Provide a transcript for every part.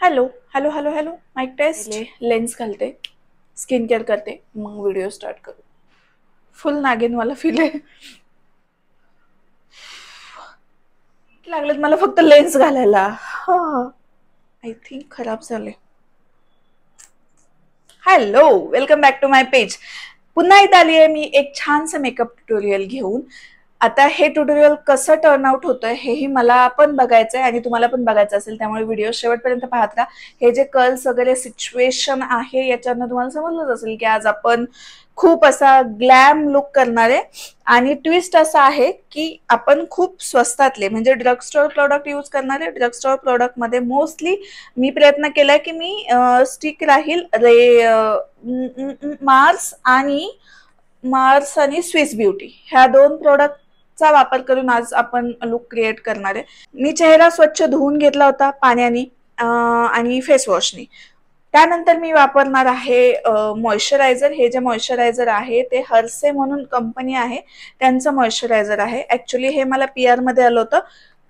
Hello hello hello hello mike test. Lens घालते, skin care करते, मग व्हिडिओ स्टार्ट करू. फुल नागिनवाला फील आहे. लागलेत मला फक्त लेन्स घालायला. आय थिंक खराब झाले. Hello, welcome back to my page. पुन्हा एकदा आली आहे मी एक छानसं मेकअप ट्युटोरियल घेऊन. आता हे ट्युटोरियल कसं टर्न आउट होतंय हेही मला पण बघायचं आहे आणि तुम्हाला पण बघायचं असेल, त्यामुळे व्हिडिओ शेवटपर्यंत पाहत राहा. हे जे कर्ल्स वगैरे सिच्युएशन आहे याच्यानं तुम्हाला समजलंच असेल की आज आपण खूप असा ग्लॅम लुक करणार आहे. आणि ट्विस्ट असा आहे की आपण खूप स्वस्तातले म्हणजे ड्रग स्टोअर प्रोडक्ट यूज करणार आहे. ड्रग स्टोअर प्रोडक्ट मध्ये मोस्टली मी प्रयत्न केलाय की मी स्टिक राहील मार्स आणि स्विस ब्युटी ह्या दोन प्रोडक्टचा वापर करून आज आपण लुक क्रिएट करणार आहे. मी चेहरा स्वच्छ धुवून घेतला होता पाण्याने आणि फेस वॉशने. त्यानंतर मी वापरणार आहे मॉइश्चरायझर. हे जे मॉइश्चरायझर आहे ते हर्से म्हणून कंपनी आहे, त्यांचं मॉइश्चरायझर आहे. ऍक्च्युली हे मला PR मध्ये आलं होतं,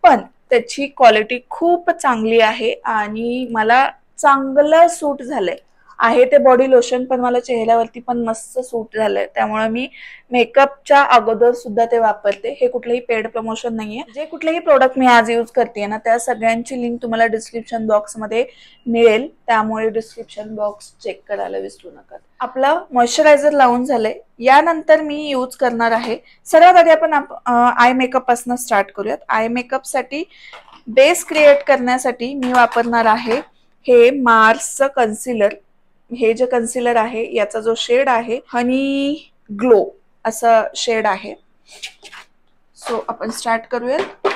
पण त्याची क्वालिटी खूप चांगली आहे आणि मला चांगलं सूट झालंय. आहे ते बॉडी लोशन, पण मला चेहऱ्यावरती पण मस्त सूट झालंय, त्यामुळे मी मेकअपच्या अगोदर सुद्धा ते वापरते. हे कुठलंही पेड प्रमोशन नाहीये. जे कुठलेही प्रोडक्ट मी आज यूज करते ना त्या सगळ्यांची लिंक तुम्हाला डिस्क्रिप्शन बॉक्स मध्ये मिळेल, त्यामुळे डिस्क्रिप्शन बॉक्स चेक करायला विसरू नका. आपलं मॉइश्चरायझर लावून झालंय. यानंतर मी यूज करणार आहे, सर्वात आधी आपण आय मेकअप पासून स्टार्ट करूयात. आय मेकअप साठी बेस क्रिएट करण्यासाठी मी वापरणार आहे हे मार्सचं कन्सिलर. हे जे कन्सिलर आहे याचा जो शेड आहे हनी ग्लो असा शेड आहे. सो आपण स्टार्ट करूयात.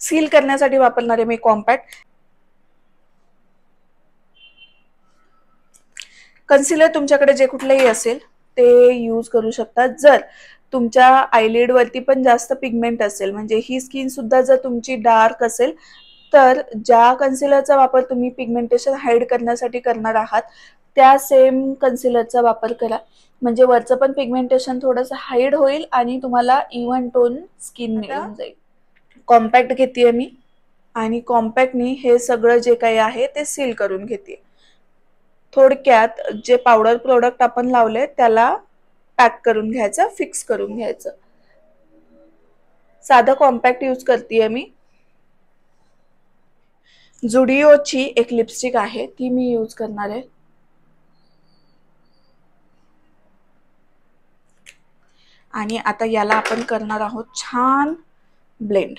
सील करण्यासाठी वापरणार आहे मी कॉम्पॅक्ट कन्सिलर. तुमच्याकडे जे कुठलेही असेल ते यूज करू शकता. जर तुमच्या आयलिड वरती पण जास्त पिगमेंट असेल, म्हणजे ही स्किन सुद्धा जर तुमची डार्क असेल, तर ज्या कन्सिलरचा वापर तुम्ही पिगमेंटेशन हाईड करण्यासाठी करणार आहात त्या सेम कन्सिलरचा वापर करा, म्हणजे वरचं पण पिगमेंटेशन थोडंसं हाईड होईल आणि तुम्हाला इव्हन टोन स्किन मिळून जाईल. कॉम्पॅक्ट घेतेय मी आणि कॉम्पॅक्टनी हे सगळं जे काही आहे ते सील करून घेते. थोडक्यात जे पावडर प्रोडक्ट आपण लावले त्याला पॅक करून घ्यायचं, फिक्स करून घ्यायचं. साधं कॉम्पॅक्ट यूज करतेय मी. जुडिओची एक लिपस्टिक आहे ती मी यूज करणार आहे. आणि आता याला आपण करणार आहोत छान ब्लेंड.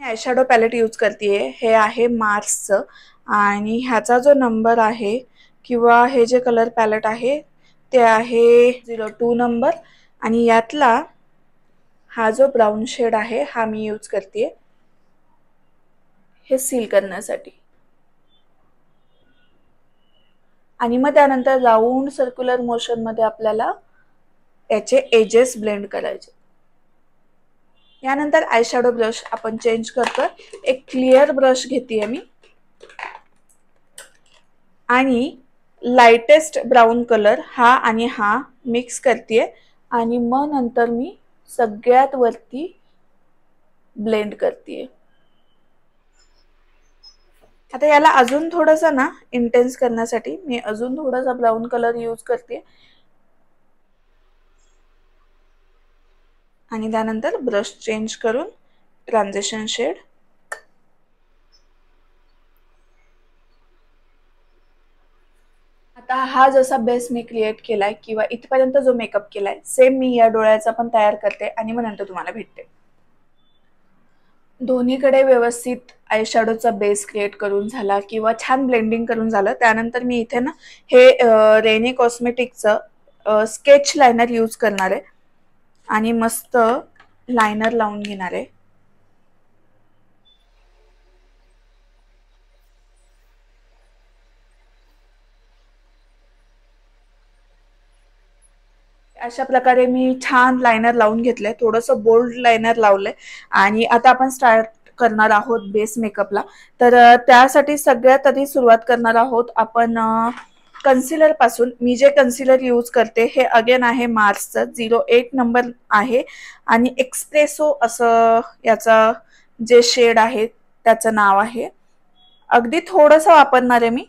आयशॅडो पॅलेट यूज करतेय. हे आहे मार्सचं आणि ह्याचा जो नंबर आहे किंवा हे जे कलर पॅलेट आहे ते आहे 02 नंबर. आणि यातला हा जो ब्राऊन शेड आहे हा मी यूज करतेय हे सील करण्यासाठी. आणि मग त्यानंतर राऊंड सर्क्युलर मोशन मध्ये आपल्याला याचे एजेस ब्लेंड करायचे. यानंतर आयशॅडो ब्रश आपण चेंज करतोय. एक क्लिअर ब्रश घेतेय मी आणि लाइटेस्ट ब्राऊन कलर हा आणि हा मिक्स करतेय आणि मग नंतर मी सगळ्यात वरती ब्लेंड करतेय. आता याला अजून थोडासा ना इंटेन्स करण्यासाठी मी अजून थोडासा ब्राऊन कलर यूज करते आणि त्यानंतर ब्रश चेंज करून ट्रान्झिशन शेड. आता हा जसा बेस मी क्रिएट केलाय किंवा इथपर्यंत जो मेकअप केलाय सेम मी या डोळ्याचा पण तयार करते आणि मग नंतर तुम्हाला भेटते. दोन्हीकडे व्यवस्थित आयशॅडोचा बेस क्रिएट करून झाला किंवा छान ब्लेंडिंग करून झालं, त्यानंतर मी इथे ना हे रेनी कॉस्मेटिकचं स्केच लायनर यूज करणार आहे आणि मस्त लायनर लावून घेणार आहे. अशा प्रकारे मी छान लायनर लावून घेतलंय, थोडंसं बोल्ड लायनर लावलंय. आणि आता आपण स्टार्ट करणार आहोत बेस मेकअपला. तर त्यासाठी सगळ्यात आधी सुरुवात करणार आहोत आपण कन्सिलर पासून. मी जे कन्सिलर यूज करते हे अगेन आहे मार्सचं 08 नंबर आहे आणि एक्सप्रेसो असं याचा जे शेड आहे त्याचं नाव आहे. अगदी थोडंसं वापरणार आहे मी.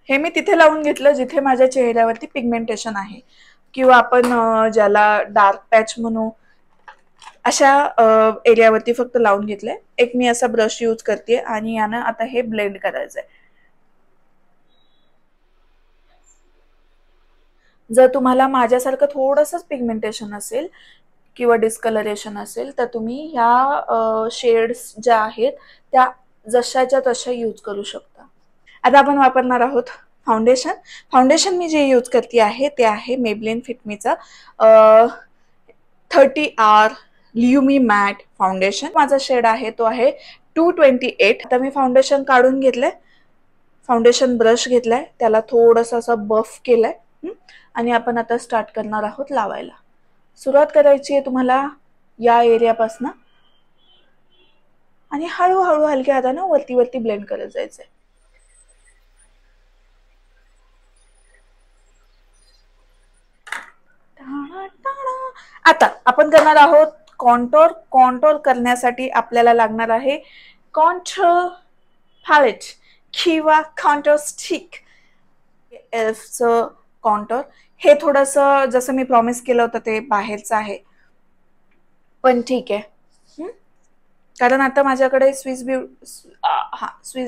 हे मी तिथे लावून घेतलं जिथे माझ्या चेहऱ्यावरती पिगमेंटेशन आहे, किंवा आपण ज्याला डार्क पॅच म्हणू, अशा एरियावरती फक्त लावून घेतलंय. एक मी असा ब्रश यूज करते आणि यानं आता हे ब्लेंड करायचंय. जर तुम्हाला माझ्यासारखं थोडंसंच पिगमेंटेशन असेल किंवा डिस्कलरेशन असेल तर तुम्ही ह्या शेड्स ज्या आहेत त्या जशाच्या तशा यूज करू शकता. आता आपण वापरणार आहोत फाउंडेशन. फाउंडेशन मी जे यूज करते आहे ते आहे मेबलिन फिटमीचा 30R ल्युमी मॅट फाउंडेशन. माझा शेड आहे तो आहे 228. आता मी फाउंडेशन काढून घेतलंय. फाउंडेशन ब्रश घेतलाय, त्याला थोडंसं असं बफ केलंय आणि आपण आता स्टार्ट करणार आहोत लावायला. सुरुवात करायची आहे तुम्हाला या एरियापासून आणि हळूहळू हलक्या हाताने वरती वरती ब्लेंड करत जायचंय. आता आपण करणार आहोत कॉन्टोर. कॉन्टोर करण्यासाठी आपल्याला लागणार आहे कॉन्टोर पॅलेट किंवा कॉन्टोर स्टिक. एल्फचं कॉन्टोर हे थोडंसं जसं मी प्रॉमिस केलं होतं ते बाहेरचं आहे, पण ठीक आहे, कारण आता माझ्याकडे स्विस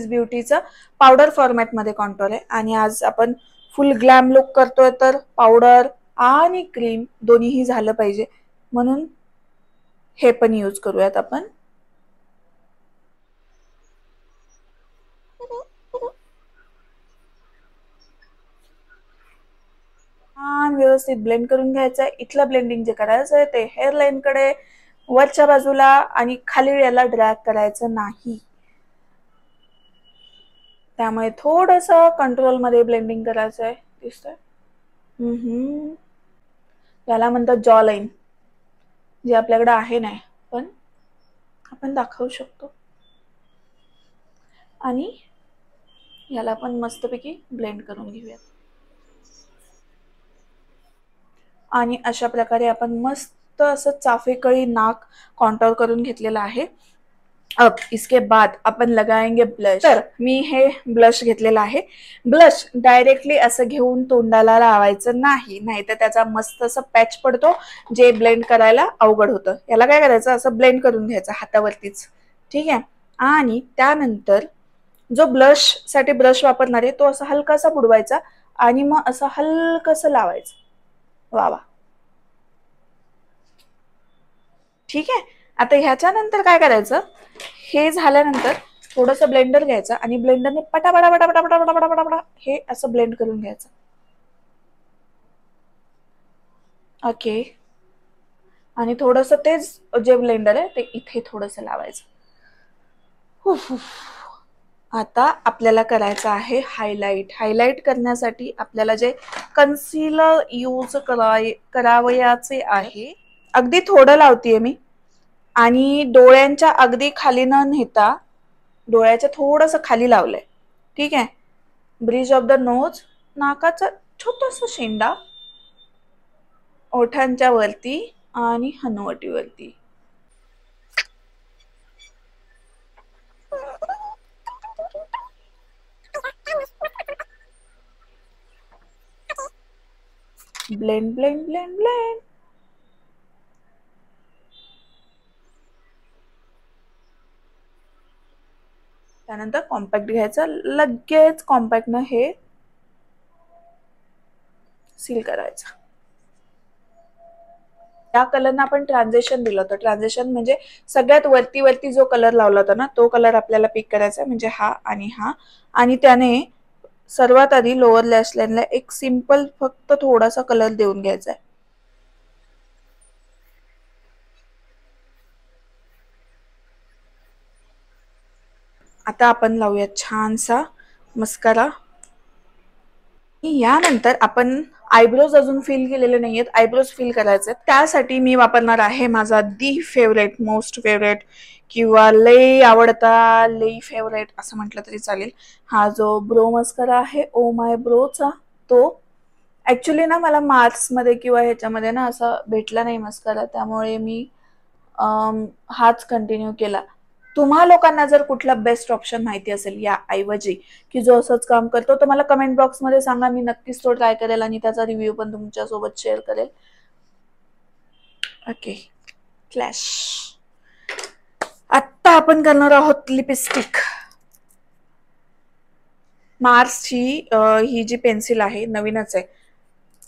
ब्युटीचं पावडर फॉर्मॅटमध्ये कॉन्टोर आहे आणि आज आपण फुल ग्लॅम लुक करतोय तर पावडर आणि क्रीम दोन्हीही झालं पाहिजे, म्हणून हे पण यूज करूयात आपण. व्यवस्थित ब्लेंड करून घ्यायचंय. इथलं ब्लेंडिंग जे करायचं आहे ते हेअरलाईन कडे, वरच्या बाजूला आणि खाली याला ड्रॅग करायचं नाही. त्यामुळे थोडस कंट्रोल मध्ये ब्लेंडिंग करायचं आहे. दिसतंय? याला म्हणतात जॉ लाईन, जे आपल्याकडे आहे नाही पण आपण दाखवू शकतो. आणि याला पण मस्तपैकी ब्लेंड करून घेऊयात. आणि अशा प्रकारे आपण मस्त असं चाफेकळी नाक कॉन्टोर करून घेतलेलं आहे. अब इसके बाद अपन लगाएंगे ब्लश. तर मी हे ब्लश घेतलेला आहे. ब्लश डायरेक्टली असं घेऊन तोंडाला लावायचं नाही, नाहीतर त्याचा मस्त असं पॅच पडतो जे ब्लेंड करायला अवघड होतं. याला काय करायचं, असं ब्लेंड करून घ्यायचं हातावरतीच, ठीक आहे. आणि त्यानंतर जो ब्लश साठी ब्रश वापरणार आहे तो असा हलकासा बुडवायचा आणि मग असं हलकसं लावायचं. वा, ठीक आहे. आता ह्याच्यानंतर काय करायचं, हे झाल्यानंतर थोडंसं ब्लेंडर घ्यायचं आणि ब्लेंडरने पटापटा पटापटा पटापटा पटापटा हे असं ब्लेंड करून घ्यायचं. ओके. आणि थोडंसं तेच जे ब्लेंडर आहे ते इथे थोडंसं लावायचं. आता आपल्याला करायचं आहे हायलाइट. हायलाइट करण्यासाठी आपल्याला जे कन्सिलर यूज करावयाचे आहे, अगदी थोडं लावतीये मी आणि डोळ्यांच्या अगदी खाली न नेता डोळ्याच्या थोडंसं खाली लावलंय, ठीक आहे. ब्रिज ऑफ द नोज, नाकाचा छोटासा शेंडा, ओठांच्या वरती आणि हनुवटीवरती. Blend blend blend blend. त्यानंतर कॉम्पॅक्ट घ्यायचं, लगेच कॉम्पॅक्टनं हे सील करायचं. त्या कलरनं आपण ट्रान्झिशन दिलं होतं. ट्रान्झिशन म्हणजे सगळ्यात वरती वरती जो कलर लावला होता ना तो कलर आपल्याला पिक करायचा आहे, म्हणजे हा आणि हा. आणि त्याने सर्वात आधी लोअर लॅश लाईनला एक सिंपल फक्त थोडासा कलर देऊन घ्यायचा आहे. आता आपण लावूया छानसा मस्कारा. यानंतर आपण आयब्रोज अजून फिल केलेले नाहीयेत, आयब्रोज फिल करायचे. त्यासाठी मी वापरणार आहे माझा दी फेवरेट, मोस्ट फेवरेट किंवा लई आवडता, लई फेवरेट असं म्हटलं तरी चालेल, हा जो ब्रो मस्कारा आहे ओ माय ब्रोचा तो. ऍक्च्युली ना मला मार्क्समध्ये किंवा ह्याच्यामध्ये ना असा भेटला नाही मस्कारा, त्यामुळे मी हाच कंटिन्यू केला. तुम्हा लोकांना जर कुठला बेस्ट ऑप्शन माहिती असेल या ऐवजी की जो असंच काम करतो, तर मला कमेंट बॉक्समध्ये सांगा. मी नक्कीच तो ट्राय करेल आणि त्याचा रिव्ह्यू पण तुमच्यासोबत शेअर करेल. Okay, flash. आत्ता आपण करणार आहोत लिपस्टिक. मार्सची ही जी पेन्सिल आहे नवीनच आहे,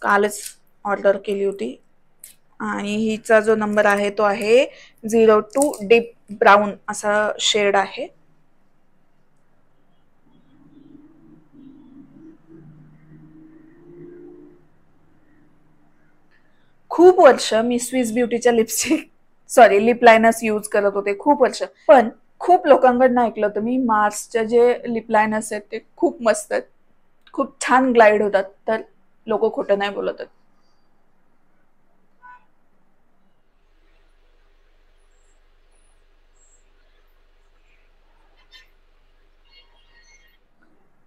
कालच ऑर्डर केली होती आणि हिचा जो नंबर आहे तो आहे 02 डीप ब्राऊन असा शेड आहे. खूप वर्ष मी स्विस ब्युटीच्या लिप लायनर्स यूज करत होते, खूप वर्ष. पण खूप लोकांकडनं ऐकलं होतं मी, मार्सचे जे लिप लायनर्स आहेत ते खूप मस्त आहेत, खूप छान ग्लाइड होतात. तर लोक खोटं नाही बोलत आहेत.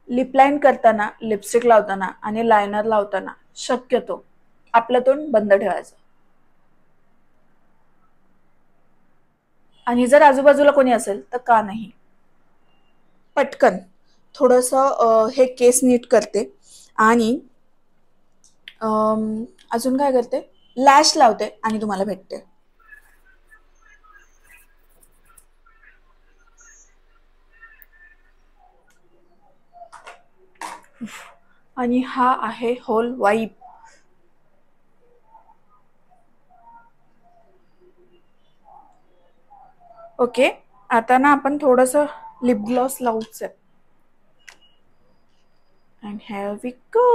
लिप लाईन करताना, लिपस्टिक लावताना आणि लायनर लावताना शक्यतो आपलं तोंड बंद ठेवायचं. आणि जर आजूबाजूला कोणी असेल तर का नाही. पटकन थोडस हे केस नीट करते आणि अजून काय करते, लॅश लावते आणि तुम्हाला भेटते. आणि हा आहे होल वाईप. ओके, आता ना आपण थोडस लिप ग्लॉस लावूच आहे. And here we go.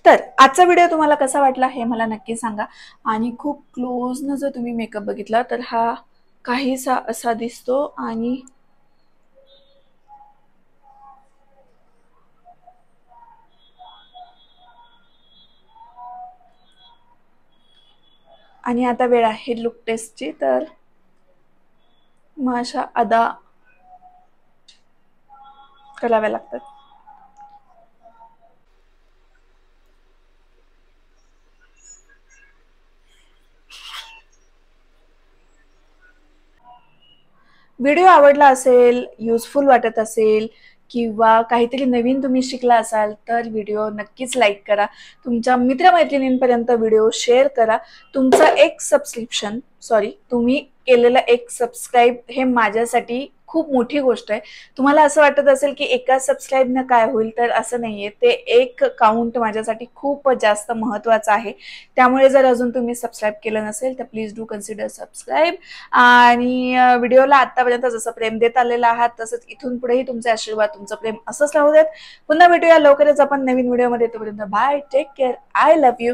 तर आजचा व्हिडिओ तुम्हाला कसा वाटला हे मला नक्की सांगा. आणि खूप क्लोजनं जर तुम्ही मेकअप बघितला तर हा काहीसा असा दिसतो. आणि आता वेळ आहे लुक टेस्टची. तर मग अशा अदा कराव्या लागतात. व्हिडिओ आवडला असेल, युजफुल वाटत असेल किंवा काहीतरी नवीन तुम्ही शिकला असाल तर व्हिडिओ नक्कीच लाईक करा. तुमच्या मित्रमैत्रिणींपर्यंत व्हिडिओ शेअर करा. तुमचं एक तुम्ही केलेलं एक सबस्क्राईब हे माझ्यासाठी खूप मोठी गोष्ट आहे. तुम्हाला असं वाटत असेल की एका सबस्क्राईबनं काय होईल, तर असं नाहीये. ते एक काउंट माझ्यासाठी खूप जास्त महत्वाचं आहे. त्यामुळे जर अजून तुम्ही सबस्क्राईब केलं नसेल तर प्लीज डू कन्सिडर सबस्क्राईब. आणि व्हिडिओला आतापर्यंत जसं प्रेम देत आलेला आहात तसंच इथून पुढेही तुमचे आशीर्वाद, तुमचं प्रेम असंच राहू देत. पुन्हा भेटूया लवकरच आपण नवीन व्हिडिओमध्ये. तोपर्यंत bye, take care, I love you.